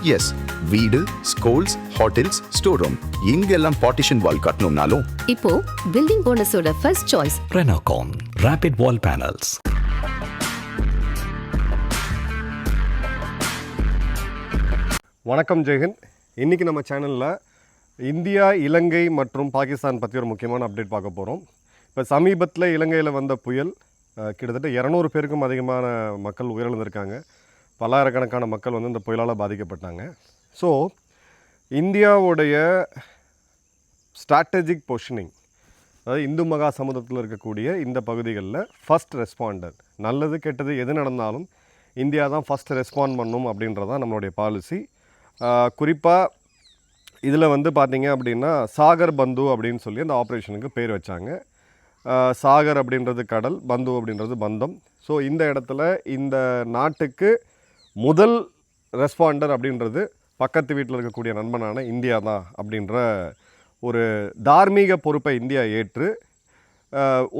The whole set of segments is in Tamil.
எஸ், வீடு, ஸ்கூல்ஸ், ஹோட்டல்ஸ், ஸ்டோர் ரூம் இங்கெல்லாம் பார்ட்டிஷன் வால் கட்டணும்னாலும் இப்போ பில்டிங் ஓனர்ஸோட first choice Renocon Rapid Wall Panels. வணக்கம் ஜெயஹிந்த். இன்றைக்கி நம்ம சேனலில் இந்தியா, இலங்கை மற்றும் பாகிஸ்தான் பற்றி ஒரு முக்கியமான அப்டேட் பார்க்க போகிறோம். இப்போ சமீபத்தில் இலங்கையில் வந்த புயல் கிட்டத்தட்ட 200 பேருக்கும் அதிகமான மக்கள் உயிரிழந்திருக்காங்க. பல்லாயிரக்கணக்கான மக்கள் வந்து இந்த புயலால் பாதிக்கப்பட்டாங்க. ஸோ இந்தியாவுடைய ஸ்ட்ராட்டஜிக் பொசிஷனிங், அதாவது இந்து மகா சமுத்திரத்தில் இருக்கக்கூடிய இந்த பகுதிகளில் ஃபஸ்ட் ரெஸ்பாண்டர், நல்லது கெட்டது எது நடந்தாலும் இந்தியா தான் ஃபஸ்ட் ரெஸ்பாண்ட் பண்ணும் அப்படின்றது தான் நம்மளுடைய பாலிசி. குறிப்பாக இதில் வந்து பார்த்திங்க அப்படின்னா சாகர் பந்து அப்படின்னு சொல்லி அந்த ஆப்ரேஷனுக்கு பேர் வச்சாங்க. சாகர் அப்படின்றது கடல், பந்து அப்படின்றது பந்தம். ஸோ இந்த இடத்துல இந்த நாட்டுக்கு முதல் ரெஸ்பாண்டர் அப்படின்றது பக்கத்து வீட்டில் இருக்கக்கூடிய நண்பனான இந்தியா தான் அப்படின்ற ஒரு தார்மீக பொறுப்பை இந்தியா ஏற்று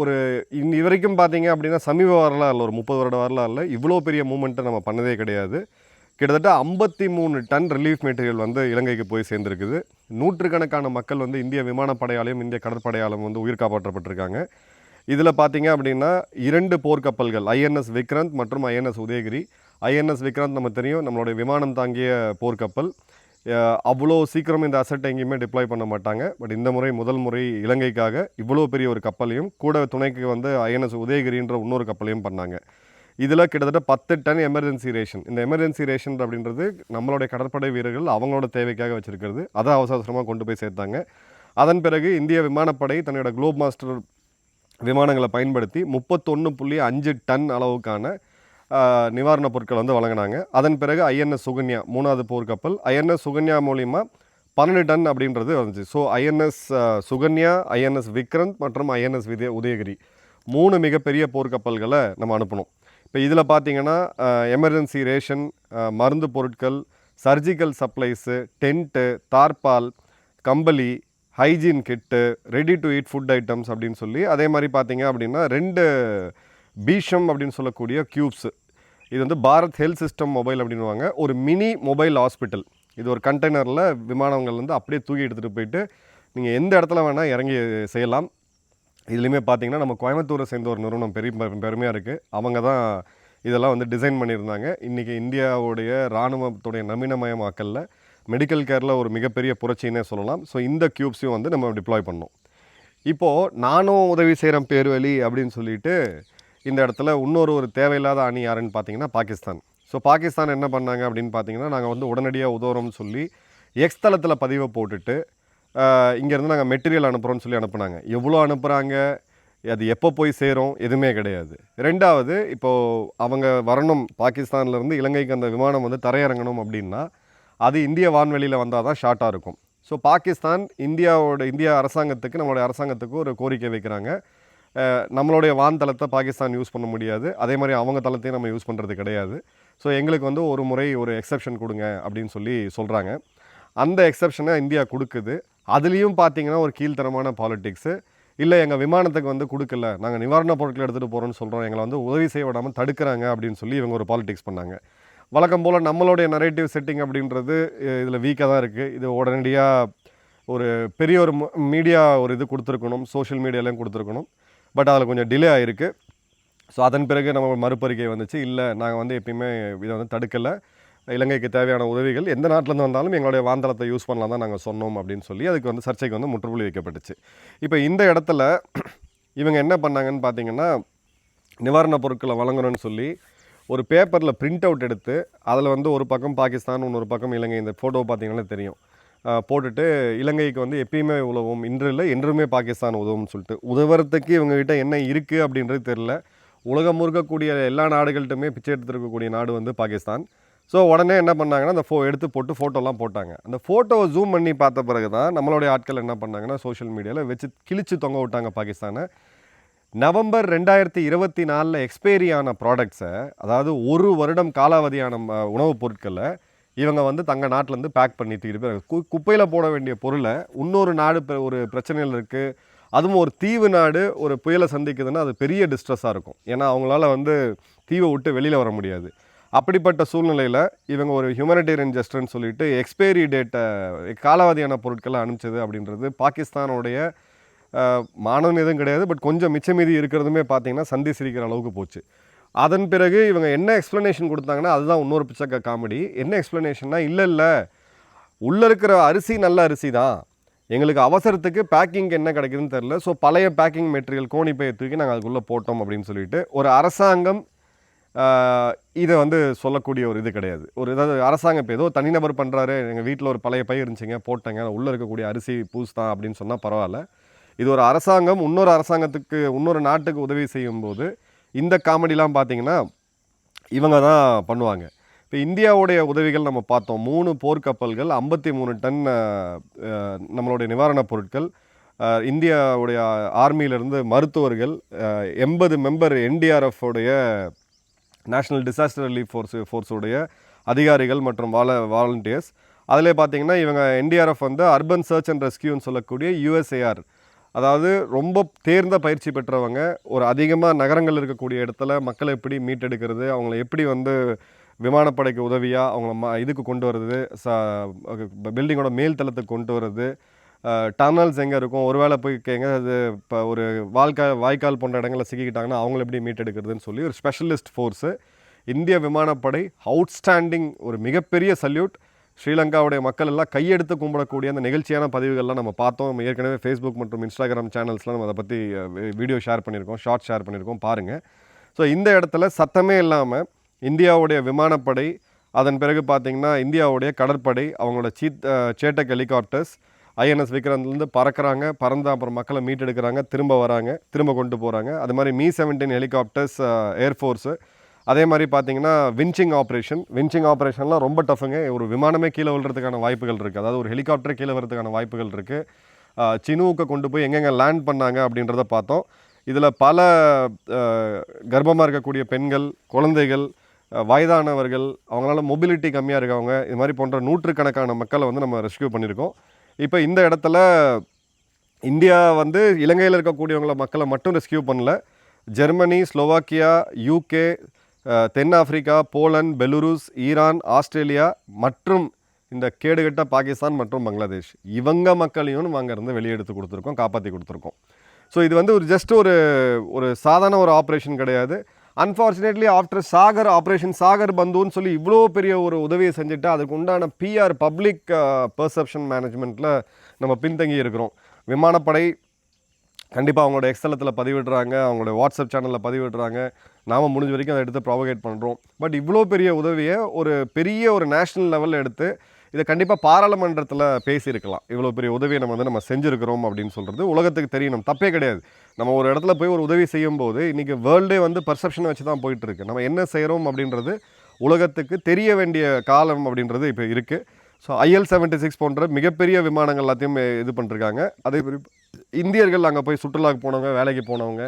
ஒரு இது வரைக்கும் பார்த்திங்க அப்படின்னா சமீப வரலாறு ஒரு 30 வருட வரலாறில் இவ்வளோ பெரிய மூமெண்ட்டை நம்ம பண்ணதே கிடையாது. கிட்டத்தட்ட 53 டன் ரிலீஃப் மெட்டீரியல் வந்து இலங்கைக்கு போய் சேர்ந்துருக்குது. நூற்றுக்கணக்கான மக்கள் வந்து இந்திய விமானப்படையாலையும் இந்திய கடற்படையாலும் வந்து உயிர் காப்பாற்றப்பட்டிருக்காங்க. இதில் பார்த்திங்க அப்படின்னா 2 போர்க்கப்பல்கள் ஐஎன்எஸ் விக்ராந்த் மற்றும் ஐஎன்எஸ் உதயகிரி. ஐஎன்எஸ் விக்ராந்த் நம்ம தெரியும், நம்மளுடைய விமானம் தாங்கிய போர்க்கப்பல். அவ்வளோ சீக்கிரம் இந்த அசட்டை எங்கேயுமே டிப்ளாய் பண்ண மாட்டாங்க. பட் இந்த முறை முதல் முறை இலங்கைக்காக இவ்வளோ பெரிய ஒரு கப்பலையும் கூட துணைக்கு வந்து ஐஎன்எஸ் உதயகிரின்ற இன்னொரு கப்பலையும் பண்ணாங்க. இதில் கிட்டத்தட்ட 10 டன் எமர்ஜென்சி ரேஷன். இந்த எமர்ஜென்சி ரேஷன் அப்படின்றது நம்மளுடைய கடற்படை வீரர்கள் அவங்களோட தேவைக்காக வச்சுருக்கிறது. அதை அவசரமாக கொண்டு போய் சேர்த்தாங்க. அதன் பிறகு இந்திய விமானப்படை தன்னோட குளோப் மாஸ்டர் விமானங்களை பயன்படுத்தி 31.5 டன் அளவுக்கான நிவாரணப் பொருட்கள் வந்து வழங்கினாங்க. அதன் பிறகு ஐஎன்எஸ் சுகன்யா 3வது போர்க்கப்பல். ஐஎன்எஸ் சுகன்யா மூலிமா 12 டன் அப்படின்றது வந்துச்சு. So INS Sukanya, INS Vikrant மற்றும் ஐஎன்எஸ் உதயகிரி 3 மிகப்பெரிய போர்க்கப்பல்களை நம்ம அனுப்பணும். இப்போ இதில் பார்த்திங்கன்னா எமர்ஜென்சி ரேஷன், மருந்து பொருட்கள், சர்ஜிக்கல் சப்ளைஸு, டென்ட்டு, தார்பால், கம்பளி, hygiene kit, ready to eat food items அப்படின்னு சொல்லி, அதே மாதிரி பார்த்திங்க அப்படின்னா 2 பீஷம் அப்படின்னு சொல்லக்கூடிய க்யூப்ஸு. இது வந்து பாரத் ஹெல்த் சிஸ்டம் மொபைல் அப்படின்வாங்க. ஒரு மினி மொபைல் ஹாஸ்பிட்டல். இது ஒரு கண்டெய்னரில் விமானங்கள் வந்து அப்படியே தூக்கி எடுத்துகிட்டு போயிட்டு நீங்கள் எந்த இடத்துல வேணால் இறங்கி செய்யலாம். இதுலேயுமே பார்த்திங்கன்னா நம்ம கோயம்புத்தூரை சேர்ந்த ஒரு நிறுவனம் பெருமையாக இருக்குது. அவங்க தான் இதெல்லாம் வந்து டிசைன் பண்ணியிருந்தாங்க. இன்றைக்கி இந்தியாவுடைய இராணுவத்துடைய நவீனமயமாக்கலில் மெடிக்கல் கேரில் ஒரு மிகப்பெரிய புரட்சின்னே சொல்லலாம். ஸோ இந்த க்யூப்ஸையும் வந்து நம்ம டிப்ளாய் பண்ணோம். இப்போது நானும் உதவி செய்கிறேன் பேர்வழி அப்படின்னு சொல்லிட்டு இந்த இடத்துல ஒரு தேவையில்லாத அணி யாருன்னு பார்த்தீங்கன்னா பாகிஸ்தான். ஸோ பாகிஸ்தான் என்ன பண்ணாங்க அப்படின்னு பார்த்தீங்கன்னா, நாங்கள் வந்து உடனடியாக உதவுறோம்னு சொல்லி எக்ஸ் தளத்தில் பதிவை போட்டுட்டு இங்கேருந்து நாங்கள் மெட்டீரியல் அனுப்புகிறோன்னு சொல்லி அனுப்புனாங்க. எவ்வளோ அனுப்புகிறாங்க, அது எப்போ போய் சேரும், எதுவுமே கிடையாது. 2வது, இப்போது அவங்க வரணும் பாகிஸ்தான்லேருந்து இலங்கைக்கு அந்த விமானம் வந்து தரையிறங்கணும் அப்படின்னா அது இந்திய வான்வெளியில் வந்தால் தான் ஷார்ட்டாக இருக்கும். ஸோ பாகிஸ்தான் இந்திய அரசாங்கத்துக்கு, நம்மளுடைய அரசாங்கத்துக்கு ஒரு கோரிக்கை வைக்கிறாங்க. நம்மளுடைய வான் தளத்தை பாகிஸ்தான் யூஸ் பண்ண முடியாது, அதே மாதிரி அவங்க தளத்தையும் நம்ம யூஸ் பண்ணுறது கிடையாது. ஸோ எங்களுக்கு வந்து ஒரு முறை ஒரு எக்ஸப்ஷன் கொடுங்க அப்படின்னு சொல்லி சொல்கிறாங்க. அந்த எக்ஸப்ஷனை இந்தியா கொடுக்குது. அதுலேயும் பார்த்திங்கன்னா ஒரு கீழ்த்தரமான பாலிட்டிக்ஸு. இல்லை, எங்கள் விமானத்துக்கு வந்து கொடுக்கல, நாங்கள் நிவாரணப் பொருட்கள் எடுத்துகிட்டு போகிறோன்னு சொல்கிறோம், எங்களை வந்து உதவி செய்ய விடாமல் தடுக்கிறாங்க அப்படின்னு சொல்லி இவங்க ஒரு பாலிட்டிக்ஸ் பண்ணாங்க. வழக்கம் போல் நம்மளுடைய நரேட்டிவ் செட்டிங் அப்படின்றது இதில் வீக்காக தான் இருக்குது. இது உடனடியாக ஒரு பெரிய ஒரு மீடியா ஒரு இது கொடுத்துருக்கணும், சோஷியல் மீடியாலையும் கொடுத்துருக்கணும். பட் அதில் கொஞ்சம் டிலே ஆகிருக்கு. ஸோ அதன் பிறகு நம்ம மறுப்பறிக்கை வந்துச்சு, இல்லை நாங்கள் வந்து எப்பயுமே இதை வந்து தடுக்கலை, இலங்கைக்கு தேவையான உதவிகள் எந்த நாட்டிலேருந்து வந்தாலும் எங்களுடைய வான்தளத்தை யூஸ் பண்ணலாம் தான் நாங்கள் சொன்னோம் அப்படின்னு சொல்லி அதுக்கு வந்து சர்ச்சைக்கு வந்து முற்றுப்புள்ளி வைக்கப்பட்டுச்சு. இப்போ இந்த இடத்துல இவங்க என்ன பண்ணாங்கன்னு பார்த்தீங்கன்னா, நிவாரணப் பொருட்களை வழங்கணும்னு சொல்லி ஒரு பேப்பரில் பிரிண்ட் அவுட் எடுத்து அதில் வந்து ஒரு பக்கம் பாகிஸ்தான், இன்னொரு பக்கம் இலங்கை, இந்த ஃபோட்டோ பார்த்திங்கன்னா தெரியும், போட்டுட்டு இலங்கைக்கு வந்து எப்பயுமே உதவும், இன்று இல்லை என்றுமே பாகிஸ்தான் உதவும்னு சொல்லிட்டு, உதவுறதுக்கு இவங்ககிட்ட என்ன இருக்குது அப்படின்றது தெரில. உலகம் முழுக்கக்கூடிய எல்லா நாடுகள்கிட்டுமே பிச்சை எடுத்துருக்கக்கூடிய நாடு வந்து பாகிஸ்தான். ஸோ உடனே என்ன பண்ணாங்கன்னா, அந்த எடுத்து போட்டு ஃபோட்டோலாம் போட்டாங்க. அந்த ஃபோட்டோவை ஜூம் பண்ணி பார்த்த பிறகு தான் நம்மளுடைய ஆட்கள் என்ன பண்ணாங்கன்னா, சோஷியல் மீடியாவில் வச்சு கிழிச்சு தொங்க விட்டாங்க பாகிஸ்தானை. நவம்பர் 2024 எக்ஸ்பைரியான ப்ராடக்ட்ஸை, அதாவது 1 வருடம் காலாவதியான உணவுப் பொருட்களை இவங்க வந்து தங்க நாட்டிலேருந்து பேக் பண்ணி தூக்கிட்டு குப்பையில் போட வேண்டிய பொருளை இன்னொரு நாடு ஒரு பிரச்சனையில் இருக்குது, அதுவும் ஒரு தீவு நாடு ஒரு புயலை சந்திக்குதுன்னா அது பெரிய டிஸ்ட்ரெஸ்ஸாக இருக்கும். ஏன்னா அவங்களால வந்து தீவை விட்டு வெளியில் வர முடியாது. அப்படிப்பட்ட சூழ்நிலையில் இவங்க ஒரு ஹியூமனிடேரியன் ஜெஸ்டர்னு சொல்லிட்டு எக்ஸ்பைரி டேட்டை காலாவதியான பொருட்களை அனுப்பிச்சது அப்படின்றது பாகிஸ்தானுடைய மானவன் எதுவும் கிடையாது. பட் கொஞ்சம் மிச்சமீதி இருக்கிறதுமே பார்த்தீங்கன்னா சந்தி சிரிக்கிற அளவுக்கு போச்சு. அதன் பிறகு இவங்க என்ன எக்ஸ்ப்ளனேஷன் கொடுத்தாங்கன்னா அதுதான் இன்னொரு பிச்சக்க காமெடி. என்ன எக்ஸ்ப்ளனேஷன்னா, இல்லை உள்ளே இருக்கிற அரிசி நல்ல அரிசி தான், எங்களுக்கு அவசரத்துக்கு பேக்கிங் என்ன கிடைக்குதுன்னு தெரில, ஸோ பழைய பேக்கிங் மெட்டீரியல் கோணிப்பையை தூக்கி நாங்கள் அதுக்குள்ளே போட்டோம் அப்படின்னு சொல்லிட்டு ஒரு அரசாங்கம் இதை வந்து சொல்லக்கூடிய ஒரு இது கிடையாது. ஒரு ஏதாவது அரசாங்கம் இப்போ ஏதோ தனிநபர் பண்ணுறாரு, எங்கள் வீட்டில் ஒரு பழைய பை இருந்துச்சுங்க போட்டேங்க, உள்ளே இருக்கக்கூடிய அரிசி பூஸ் தான் அப்படின்னு சொன்னால் பரவாயில்ல. இது ஒரு அரசாங்கம் இன்னொரு அரசாங்கத்துக்கு இன்னொரு நாட்டுக்கு உதவி செய்யும்போது இந்த காமெடிலாம் பார்த்தீங்கன்னா இவங்க தான் பண்ணுவாங்க. இப்போ இந்தியாவுடைய உதவிகள் நம்ம பார்த்தோம். 3 போர்க்கப்பல்கள், 53 டன் நம்மளுடைய நிவாரணப் பொருட்கள், இந்தியாவுடைய ஆர்மியிலேருந்து மருத்துவர்கள், 80 மெம்பர் NDRF உடைய நேஷ்னல் டிசாஸ்டர் ரிலீஃப் ஃபோர்ஸுடைய அதிகாரிகள் மற்றும் வாலண்டியர்ஸ். அதிலே பார்த்தீங்கன்னா இவங்க NDRF வந்து அர்பன் சர்ச் அண்ட் ரெஸ்கியூன்னு சொல்லக்கூடிய USAR, அதாவது ரொம்ப தேர்ந்த பயிற்சி பெற்றவங்க. ஒரு அதிகமாக நகரங்கள் இருக்கக்கூடிய இடத்துல மக்களை எப்படி மீட்டெடுக்கிறது, அவங்கள எப்படி வந்து விமானப்படைக்கு உதவியாக அவங்கள இதுக்கு கொண்டு வர்றது, பில்டிங்கோட மேல் தளத்துக்கு கொண்டு வர்றது, டனல்ஸ் எங்கே இருக்கும், ஒரு வேளை போய் அது இப்போ ஒரு வாய்க்கால் போன்ற இடங்களில் சிக்கிக்கிட்டாங்கன்னா அவங்கள எப்படி மீட்டெடுக்கிறதுன்னு சொல்லி ஒரு ஸ்பெஷலிஸ்ட் ஃபோர்ஸு. இந்திய விமானப்படை அவுட்ஸ்டாண்டிங், ஒரு மிகப்பெரிய சல்யூட். ஸ்ரீலங்காவுடைய மக்கள் எல்லாம் கையெடுத்து கும்பிடக்கூடிய அந்த நிகழ்ச்சியான பதிவுகள்லாம் நம்ம பார்த்தோம். நம்ம ஏற்கனவே ஃபேஸ்புக் மற்றும் இன்ஸ்டாகிராம் சேனல்ஸ்லாம் நம்ம அதை பற்றி வீடியோ ஷேர் பண்ணியிருக்கோம், ஷார்ட் ஷேர் பண்ணியிருக்கோம், பாருங்கள். ஸோ இந்த இடத்துல சத்தமே இல்லாமல் இந்தியாவுடைய விமானப்படை, அதன் பிறகு பார்த்திங்கன்னா இந்தியாவுடைய கடற்படை, அவங்களோட சேட்டக் ஹெலிகாப்டர்ஸ் INS விக்ராந்த்லேருந்து பறக்கிறாங்க, பறந்து அப்புறம் மக்களை மீட்டெடுக்கிறாங்க, திரும்ப வராங்க, திரும்ப கொண்டு போகிறாங்க. அது மாதிரி Mi-17 ஹெலிகாப்டர்ஸ் ஏர்ஃபோர்ஸு. அதே மாதிரி பார்த்தீங்கன்னா வின்ச்சிங் ஆப்ரேஷன்லாம் ரொம்ப டஃப்புங்க. ஒரு விமானமே கீழே விழுறதுக்கான வாய்ப்புகள் இருக்குது, அதாவது ஒரு ஹெலிகாப்டரே கீழே வர்றதுக்கான வாய்ப்புகள் இருக்குது. சினுவுக்கு கொண்டு போய் எங்கெங்கே லேண்ட் பண்ணாங்க அப்படின்றத பார்த்தோம். இதில் பல கர்ப்பமாக இருக்கக்கூடிய பெண்கள், குழந்தைகள், வயதானவர்கள், அவங்களால மொபிலிட்டி கம்மியாக இருக்கவங்க, இது மாதிரி போன்ற நூற்றுக்கணக்கான மக்களை வந்து நம்ம ரெஸ்கியூ பண்ணியிருக்கோம். இப்போ இந்த இடத்துல இந்தியா வந்து இலங்கையில் இருக்கக்கூடியவங்கள மக்களை மட்டும் ரெஸ்கியூ பண்ணல. ஜெர்மனி, ஸ்லோவாக்கியா, UK, தென்னாப்பிரிக்கா, போலந்து, பெலுருஸ், ஈரான், ஆஸ்திரேலியா மற்றும் இந்த கேடுகட்ட பாகிஸ்தான் மற்றும் பங்களாதேஷ், இவங்க மக்களையும் நம்ம அங்கேருந்து வெளியே எடுத்து கொடுத்துருக்கோம், காப்பாற்றி கொடுத்துருக்கோம். ஸோ இது வந்து ஒரு சாதாரண ஒரு ஆப்ரேஷன் கிடையாது. அன்ஃபார்ச்சுனேட்லி ஆஃப்டர் ஆப்ரேஷன் சாகர் பந்துன்னு சொல்லி இவ்வளோ பெரிய ஒரு உதவியை செஞ்சுட்டு அதுக்கு உண்டான PR பப்ளிக் பெர்செப்ஷன் மேனேஜ்மெண்ட்டில் நம்ம பின்தங்கி இருக்கிறோம். விமானப்படை கண்டிப்பாக அவங்களோட எக்ஸலத்தில் பதிவிடுறாங்க, அவங்களோட வாட்ஸ்அப் சேனலில் பதிவிடுறாங்க, நாம் முடிஞ்ச வரைக்கும் அதை எடுத்து ப்ராபகேட் பண்ணுறோம். பட் இவ்வளோ பெரிய உதவியை ஒரு நேஷ்னல் லெவலில் எடுத்து இதை கண்டிப்பாக பாராளுமன்றத்தில் பேசியிருக்கலாம். இவ்வளோ பெரிய உதவியை நம்ம செஞ்சுருக்கிறோம் அப்படின்னு சொல்கிறது உலகத்துக்கு தெரியணும், தப்பே கிடையாது. நம்ம ஒரு இடத்துல போய் ஒரு உதவி செய்யும்போது இன்றைக்கி வேர்ல்டே வந்து பர்செப்ஷனை வச்சு தான் போயிட்டுருக்கு. நம்ம என்ன செய்கிறோம் அப்படின்றது உலகத்துக்கு தெரிய வேண்டிய காலம் அப்படின்றது இப்போ இருக்குது. ஸோ IL-76 போன்ற மிகப்பெரிய விமானங்கள் எல்லாத்தையும் இது பண்ணிருக்காங்க. அதே மாதிரி இந்தியர்கள் அங்கே போய் சுற்றுலாவுக்கு போனவங்க, வேலைக்கு போனவங்க,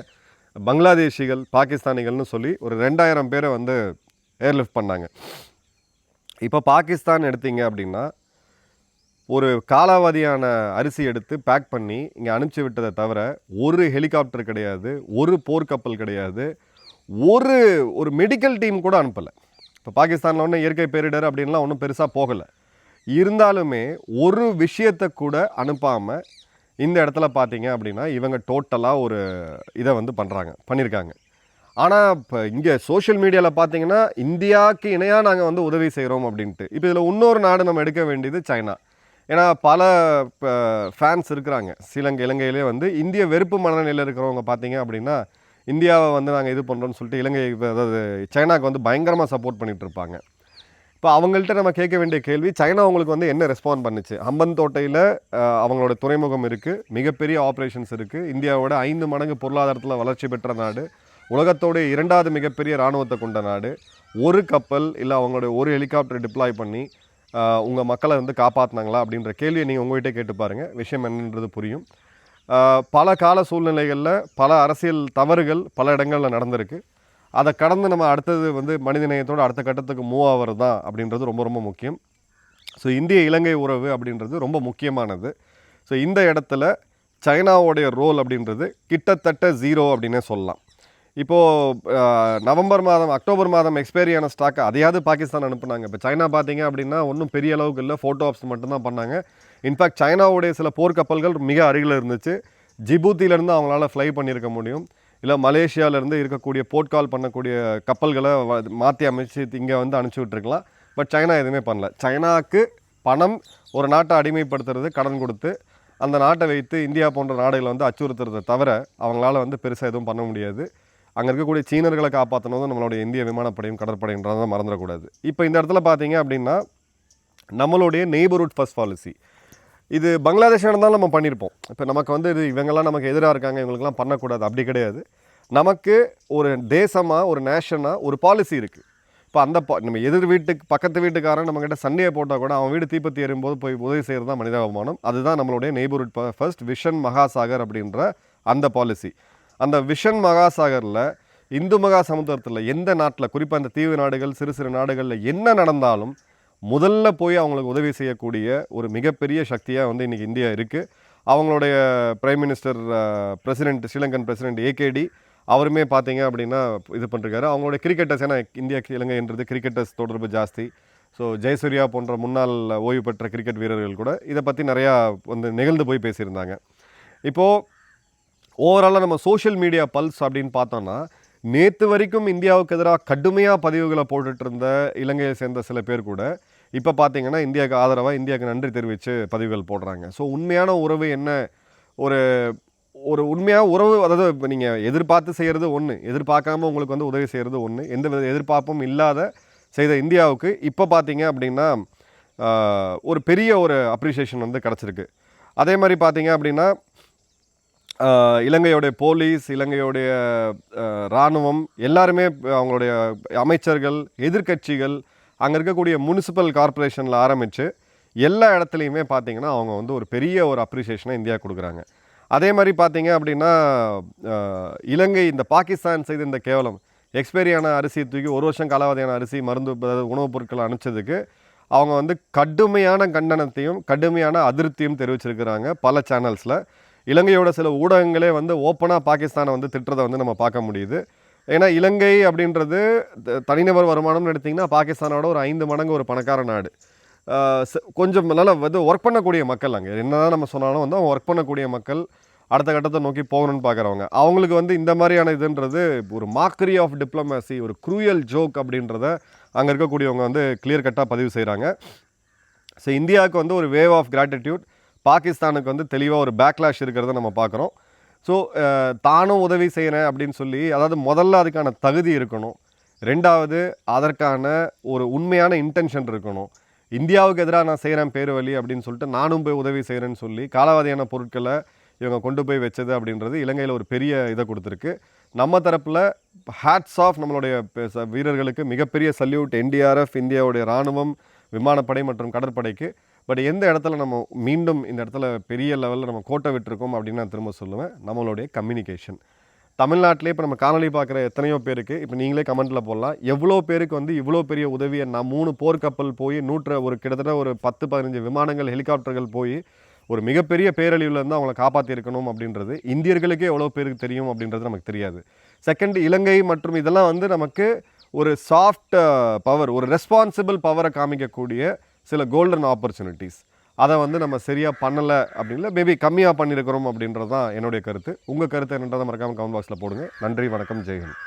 பங்களாதேஷிகள், பாகிஸ்தானிகள்னு சொல்லி ஒரு 2000 பேரை வந்து ஏர்லிஃப்ட் பண்ணாங்க. இப்போ பாகிஸ்தான் எடுத்தீங்க அப்படின்னா ஒரு காலாவதியான அரிசி எடுத்து பேக் பண்ணி இங்கே அனுப்பிச்சி விட்டதை தவிர ஒரு ஹெலிகாப்டர் கிடையாது, ஒரு போர்க்கப்பல் கிடையாது, ஒரு மெடிக்கல் டீம் கூட அனுப்பலை. இப்போ பாகிஸ்தானில் ஒன்றும் இயற்கை பேரிடர் அப்படின்லாம் ஒன்றும் பெருசாக போகலை. இருந்தாலுமே ஒரு விஷயத்தை கூட அனுப்பாமல் இந்த இடத்துல பார்த்தீங்க அப்படின்னா இவங்க டோட்டலாக ஒரு இதை வந்து பண்ணியிருக்காங்க. ஆனால் இப்போ இங்கே சோஷியல் மீடியாவில் பார்த்தீங்கன்னா இந்தியாவுக்கு இணையாக நாங்கள் வந்து உதவி செய்கிறோம் அப்படின்ட்டு. இப்போ இதில் இன்னொரு நாடு நம்ம எடுக்க வேண்டியது சைனா. ஏன்னா பல ஃபேன்ஸ் இருக்கிறாங்க இலங்கையிலே வந்து இந்திய வெறுப்பு மனநிலையில் இருக்கிறவங்க பார்த்தீங்க அப்படின்னா இந்தியாவை வந்து நாங்கள் இது பண்ணுறோன்னு சொல்லிட்டு அதாவது சைனாவுக்கு வந்து பயங்கரமாக சப்போர்ட் பண்ணிகிட்டு இருப்பாங்க. இப்போ அவங்கள்ட்ட நம்ம கேட்க வேண்டிய கேள்வி, சைனா அவங்களுக்கு வந்து என்ன ரெஸ்பாண்ட் பண்ணுச்சு? ஹம்பன்தோட்டையில் அவங்களோட துறைமுகம் இருக்குது, மிகப்பெரிய ஆப்ரேஷன்ஸ் இருக்குது, இந்தியாவோட 5 மடங்கு பொருளாதாரத்தில் வளர்ச்சி பெற்ற நாடு, உலகத்தோடைய 2வது மிகப்பெரிய இராணுவத்தை கொண்ட நாடு. ஒரு கப்பல் இல்லை அவங்களுடைய ஒரு ஹெலிகாப்டர் டிப்ளாய் பண்ணி உங்கள் மக்களை வந்து காப்பாற்றினாங்களா அப்படின்ற கேள்வியை நீங்கள் உங்கள்கிட்ட கேட்டு பாருங்கள், விஷயம் என்னன்றது புரியும். பல கால சூழ்நிலைகளில் பல அரசியல் தவறுகள் பல இடங்களில் நடந்திருக்கு. அதை கடந்து நம்ம அடுத்தது வந்து மனிதநேயத்தோடு அடுத்த கட்டத்துக்கு மூவ் ஆகிறது தான் அப்படின்றது ரொம்ப ரொம்ப முக்கியம். ஸோ இந்திய இலங்கை உறவு அப்படின்றது ரொம்ப முக்கியமானது. ஸோ இந்த இடத்துல சைனாவோடைய ரோல் அப்படின்றது கிட்டத்தட்ட 0 அப்படின்னே சொல்லலாம். இப்போது நவம்பர் மாதம் அக்டோபர் மாதம் எக்ஸ்பைரி ஆன ஸ்டாக் அதையாவது பாகிஸ்தான் அனுப்புனாங்க. இப்போ சைனா பார்த்தீங்க அப்படின்னா ஒன்றும் பெரிய அளவுக்கு இல்லை, ஃபோட்டோ ஆப்ஸ் மட்டும்தான் பண்ணாங்க. இன்ஃபேக்ட் சைனாவுடைய சில போர்க்கப்பல்கள் மிக அருகில் இருந்துச்சு. ஜிபூத்திலேருந்து அவங்களால ஃப்ளை பண்ணியிருக்க முடியும், இல்லை மலேசியாவிலேருந்து இருக்கக்கூடிய போர்ட்கால் பண்ணக்கூடிய கப்பல்களை மாற்றி அமைச்சு இங்கே வந்து அனுப்பிச்சி விட்டுருக்கலாம். பட் சைனா எதுவுமே பண்ணல. சைனாவுக்கு பணம் ஒரு நாட்டை அடிமைப்படுத்துறது, கடன் கொடுத்து அந்த நாட்டை வைத்து இந்தியா போன்ற நாடுகளை வந்து அச்சுறுத்துறதை தவிர அவங்களால வந்து பெருசாக எதுவும் பண்ண முடியாது. அங்கே இருக்கக்கூடிய சீனர்களை காப்பாற்றணும் நம்மளுடைய இந்திய விமானப்படையும் கடற்படைன்றதை மறந்துடக்கூடாது. இப்போ இந்த இடத்துல பார்த்தீங்க அப்படின்னா நம்மளுடைய நெய்பர்ஹுட் ஃபர்ஸ்ட் பாலிசி, இது பங்களாதேஷ் இருந்தாலும் நம்ம பண்ணியிருப்போம். இப்போ நமக்கு வந்து இது இவங்கெல்லாம் நமக்கு எதிராக இருக்காங்க, இவங்களுக்கெல்லாம் பண்ணக்கூடாது, அப்படி கிடையாது. நமக்கு ஒரு தேசமாக, ஒரு நேஷனாக ஒரு பாலிசி இருக்குது. இப்போ அந்த நம்ம எதிர் வீட்டுக்கு பக்கத்து வீட்டுக்காரன் நம்மக்கிட்ட சண்டையை போட்டால் கூட அவன் வீடு தீப்பத்தி எறும்போது போய் உதவி செய்கிறது தான் மனிதாபிமானம். அதுதான் நம்மளுடைய நெய்பர்ஹுட் ஃபர்ஸ்ட் விஷன் மகாசாகர் அப்படின்ற அந்த பாலிசி. அந்த விஷன் மகாசாகரில் இந்து மகா சமுத்திரத்தில் எந்த நாட்டில், குறிப்பாக இந்த தீவு நாடுகள், சிறு சிறு நாடுகளில் என்ன நடந்தாலும் முதல்ல போய் அவங்களுக்கு உதவி செய்யக்கூடிய ஒரு மிகப்பெரிய சக்தியாக வந்து இன்றைக்கி இந்தியா இருக்குது. அவங்களுடைய prime minister president, Sri Lankan president AKD அவருமே பார்த்தீங்க அப்படின்னா இது பண்ணிருக்காரு. அவங்களுடைய கிரிக்கெட்டர்ஸ், ஏன்னா இந்தியா இலங்கைன்றது கிரிக்கெட்டர்ஸ் தொடர்பு ஜாஸ்தி. ஸோ ஜெயசூர்யா போன்ற முன்னாள் ஓய்வு பெற்ற கிரிக்கெட் வீரர்கள் கூட இதை பற்றி நிறையா வந்து நிகழ்ந்து போய் பேசியிருந்தாங்க. இப்போது ஓவராலாக நம்ம சோஷியல் மீடியா பல்ஸ் அப்படின்னு பார்த்தோன்னா, நேற்று வரைக்கும் இந்தியாவுக்கு எதிராக கடுமையாக பதிவுகளை போட்டுட்டு இருந்த இலங்கையை சேர்ந்த சில பேர் கூட இப்போ பார்த்தீங்கன்னா இந்தியாவுக்கு ஆதரவாக, இந்தியாவுக்கு நன்றி தெரிவித்து பதிவுகள் போடுறாங்க. ஸோ உண்மையான உறவு என்ன, ஒரு உண்மையாக உறவு, அதாவது இப்போ நீங்கள் எதிர்பார்த்து செய்கிறது ஒன்று, எதிர்பார்க்காம உங்களுக்கு வந்து உதவி செய்கிறது ஒன்று, எந்த வித எதிர்பார்ப்பும் இல்லாத செய்த இந்தியாவுக்கு இப்போ பார்த்தீங்க அப்படின்னா ஒரு பெரிய ஒரு அப்ரிஷியேஷன் வந்து கிடச்சிருக்கு. அதே மாதிரி பார்த்தீங்க அப்படின்னா இலங்கையோடைய போலீஸ், இலங்கையோடைய இராணுவம் எல்லாருமே, அவங்களுடைய அமைச்சர்கள், எதிர்க்கட்சிகள், அங்கே இருக்கக்கூடிய முனிசிபல் கார்ப்பரேஷனில் ஆரம்பித்து எல்லா இடத்துலையுமே பார்த்தீங்கன்னா அவங்க வந்து ஒரு பெரிய ஒரு அப்ரிஷியேஷனை இந்தியா கொடுக்குறாங்க. அதே மாதிரி பார்த்தீங்க அப்படின்னா இலங்கை இந்த பாகிஸ்தான் செய்த இந்த கேவலம், எக்ஸ்பைரியான அரிசி தூக்கி 1 வருஷம் காலாவதியான அரிசி, மருந்து, உணவுப் பொருட்களை அனுப்பிச்சதுக்கு அவங்க வந்து கடுமையான கண்டனத்தையும் கடுமையான அதிருப்தியும் தெரிவிச்சிருக்கிறாங்க பல சேனல்ஸில். இலங்கையோட சில ஊடகங்களே வந்து ஓப்பனாக பாகிஸ்தானை வந்து திட்டுறதை வந்து நம்ம பார்க்க முடியுது. ஏன்னா இலங்கை அப்படின்றது தனிநபர் வருமானம்னு எடுத்திங்கன்னா பாகிஸ்தானோட ஒரு 5 மடங்கு ஒரு பணக்கார நாடு. கொஞ்சம் நல்லா வந்து ஒர்க் பண்ணக்கூடிய மக்கள், அங்கே என்ன தான் நம்ம சொன்னாலும் வந்து அவங்க ஒர்க் பண்ணக்கூடிய மக்கள், அடுத்த கட்டத்தை நோக்கி போகணும்னு பார்க்குறவங்க. அவங்களுக்கு வந்து இந்த மாதிரியான இதுன்றது ஒரு மாக்கரி ஆஃப் டிப்ளமேசி, ஒரு க்ரூயல் ஜோக் அப்படின்றத அங்கே இருக்கக்கூடியவங்க வந்து கிளியர் கட்டாக பதிவு செய்கிறாங்க. ஸோ இந்தியாவுக்கு வந்து ஒரு வேவ் ஆஃப் கிராட்டிடியூட், பாகிஸ்தானுக்கு வந்து தெளிவாக ஒரு பேக்லாஷ் இருக்கிறத நம்ம பார்க்குறோம். ஸோ தானும் உதவி செய்கிறேன் அப்படின்னு சொல்லி, அதாவது முதல்ல அதுக்கான தகுதி இருக்கணும், ரெண்டாவது அதற்கான ஒரு உண்மையான இன்டென்ஷன் இருக்கணும். இந்தியாவுக்கு எதிராக நான் செய்கிறேன் பேர் வழி அப்படின்னு சொல்லிட்டு நானும் போய் உதவி செய்கிறேன்னு சொல்லி காலாவதியான பொருட்களை இவங்க கொண்டு போய் வச்சது அப்படின்றது இலங்கையில் ஒரு பெரிய இதை கொடுத்துருக்கு. நம்ம தரப்பில் ஹேட்ஸ் ஆஃப் நம்மளுடைய வீரர்களுக்கு மிகப்பெரிய சல்யூட், என்டிஆர்எஃப், இந்தியாவுடைய இராணுவம், விமானப்படை மற்றும் கடற்படைக்கு. பட் எந்த இடத்துல நம்ம மீண்டும் இந்த இடத்துல பெரிய லெவலில் நம்ம கோட்டை விட்டுருக்கோம் அப்படின்னு நான் திரும்ப சொல்லுவேன், நம்மளுடைய கம்யூனிகேஷன். தமிழ்நாட்டிலே இப்போ நம்ம காணொலி பார்க்குற எத்தனையோ பேருக்கு இப்போ நீங்களே கமெண்ட்டில் போடலாம், எவ்வளோ பேருக்கு வந்து இவ்வளோ பெரிய உதவியை, நான் 3 போர்க்கப்பல் போய் கிட்டத்தட்ட ஒரு 10-15 விமானங்கள், ஹெலிகாப்டர்கள் போய் ஒரு மிகப்பெரிய பேரழிவுலேருந்து அவங்கள காப்பாற்றிருக்கணும் அப்படின்றது இந்தியர்களுக்கே எவ்வளோ பேருக்கு தெரியும் அப்படின்றது நமக்கு தெரியாது. செகண்ட், இலங்கை மற்றும் இதெல்லாம் வந்து நமக்கு ஒரு சாஃப்ட் பவர், ஒரு ரெஸ்பான்சிபிள் பவரை காமிக்கக்கூடிய சில கோல்டன் ஆப்பர்ச்சுனிட்டிஸ். அதை வந்து நம்ம சரியாக பண்ணலை அப்படின்ல, மேபி கம்மியாக பண்ணியிருக்கிறோம் அப்படின்றது தான் என்னுடைய கருத்து. உங்கள் கருத்து என்னன்றதை மறக்காமல் கமெண்ட் பாக்ஸில் போடுங்க. நன்றி, வணக்கம், ஜெய்ஹிந்த்.